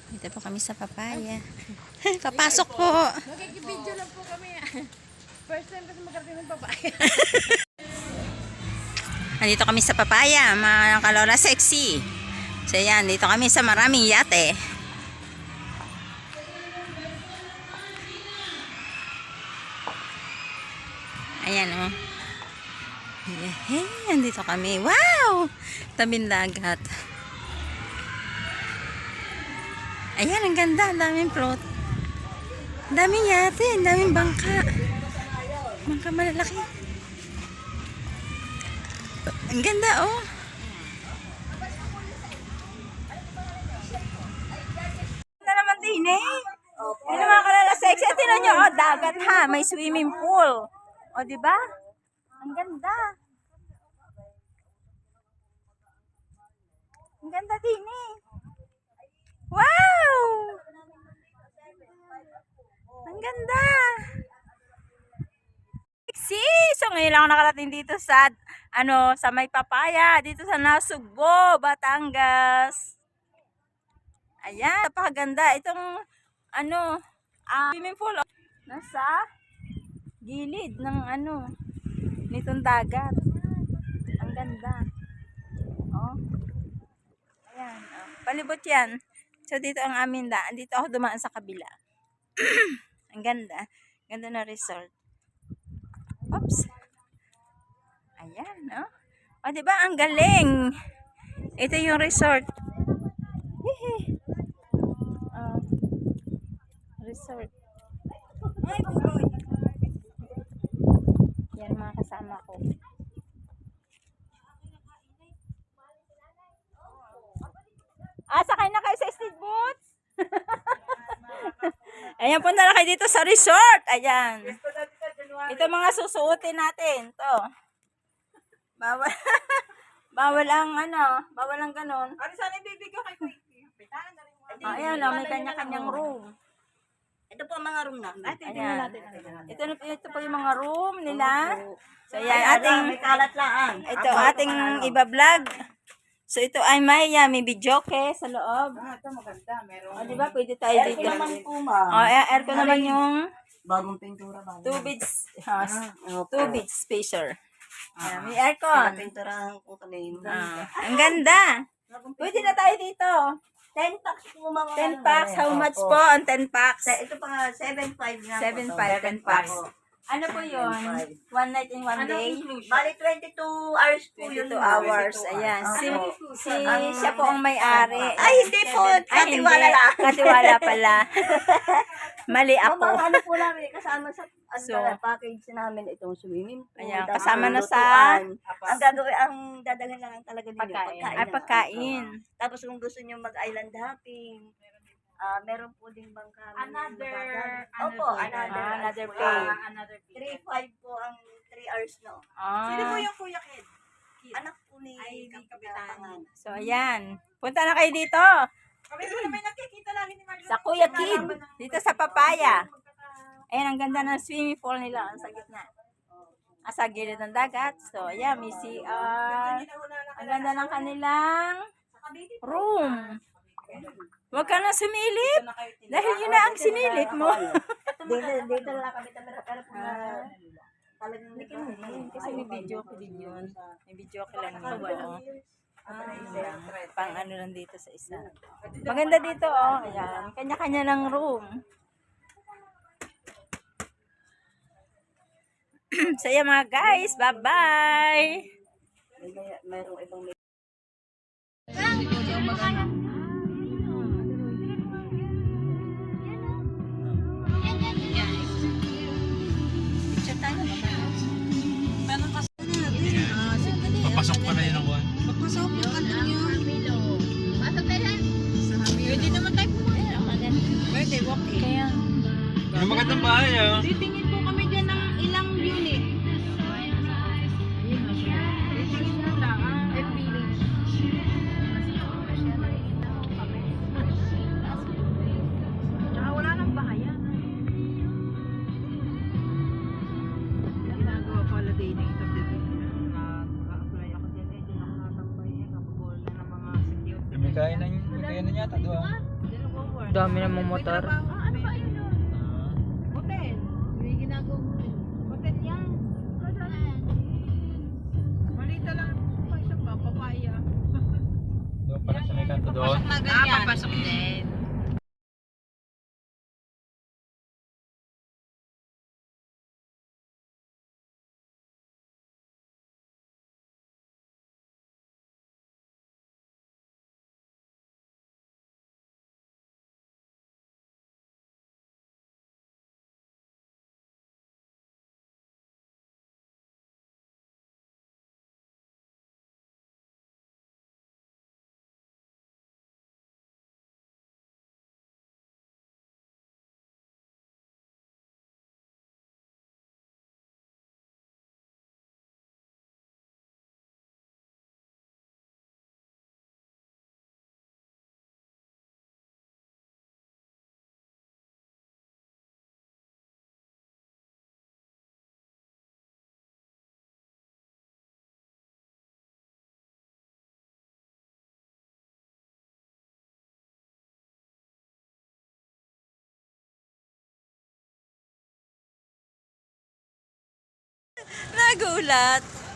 Dito po kami sa papaya. Papasok po. Magkikibidyo lang po kami. First time kasi magkarating ng papaya. Nandito kami sa papaya, mga kalola sexy. So yan, dito kami sa maraming yate. Ayan o. Oh. Hey, nandito kami. Wow! Tabing dagat. Ayan, ang ganda. Ang daming float. Ang daming yate. Ang daming bangka. Bangka malalaki. Ang ganda, oh. Ganda naman din, eh. Ano mga kalala sexy. Tingnan nyo, oh, dagat ha. May swimming pool. O, diba? Ang ganda. Ang ganda din, eh. Wow! Ang ganda. Sexy! So, ngayon lang ako nakarating dito sa sa May Papaya, dito sa Nasugbo, Batangas. Ayan, napakaganda. Itong, swimming pool, nasa gilid ng, nitong dagat. Ang ganda. Oh. Ayan, oh. Palibot yan. So, dito ang amin daan. Dito ako dumaan sa kabila. Ang ganda. Ganda na resort. Oops. Ayan, no? O, diba? Ang galing. Ito yung resort. Resort. Yan mga kasama ko. Sakay na kayo sa speedboat? Ayan, punta na kayo dito sa resort. Ayan. Ito mga susuotin natin. Ito. Bawal. Bawal ang bawal ang ganon. Ano sana ibibigay kay Kuya? Ayan, may kanya-kanyang room. Ito po ang mga room namin. Ayan. Ito po yung mga room nila. So, ayan, May kalat lang. ito ating iba-vlog. So, ito ay may videoke sa loob. Ito maganda. Meron. O, diba? Pwede tayo Aircon dito. naman po, ma'am. O, aircon naman yung Bagong pintura ba? 2 beds. 2 2 beds spacer. Ayan, may aircon. Pinturahan ko kanina. Ang ganda. Pwede na tayo dito. 10 packs po, mga 10 packs. How much po ang 10 packs? Ito pa nga, 7.5 nga po. 7.5, 10 packs. Ano po yun? 7.5. 1 night and 1 day? Bali, 22 hours po yun. 22 hours. Ayan. Siya po ang may-ari. Ay, hindi po. Katiwala lang. Katiwala pala. Mali ako. Mga ano po namin, kasama sa So, package namin itong swimming pool. Ayan, tapos kasama na lutuan. sa ang gagawin, ang dadalhin lang talaga ninyo, pagkain. pagkain. Ay, pagkain. Tapos kung gusto niyo mag-island hopping, meron po din bang kami. Opo, Another pay. 3.5 po ang 3 hours, no? Sino po Ah. yung Kuya Kid? Anak po ni Kapitan. So, ayan. Punta na kayo dito. Kami po na may nakikita lagi ni Marlon. Sa Kuya Kid. Dito sa Papaya. Ayan, ang ganda ng swimming pool nila. Sa gitna. Sa gilid ng dagat. So, ayan, may CR. Ang ganda ng kanilang room. Huwag ka na sumilip. Dahil yun na ang sinilip mo. Dito lang kami pero talagang Kasi may video ko din yun. May video ko lang yun. Pang lang dito sa isa. Maganda dito, oh. Ayan. Kanya-kanya ng room. So, ayan mga guys. Bye-bye! merong ibang Papasok pa na yun ang buwan. Kaya, Yung magandang bahay ah. Titingin po kami dyan ng ilang unit. Titingin mo lang. Village. Tsaka wala nang bahayan. Ginagawa pala din yung subdivision. Nag-apply ako dyan. Dyan ako natambay. Kapag na ng mga security. May kainan yata doon. Dyan ako Dami namang motor. Ano ba yun? Hotel. May ginagawa hotel yan. Malita lang pa isa pa, papaya. Doon pala sa may kanto doon. Papasok din. Nagulat.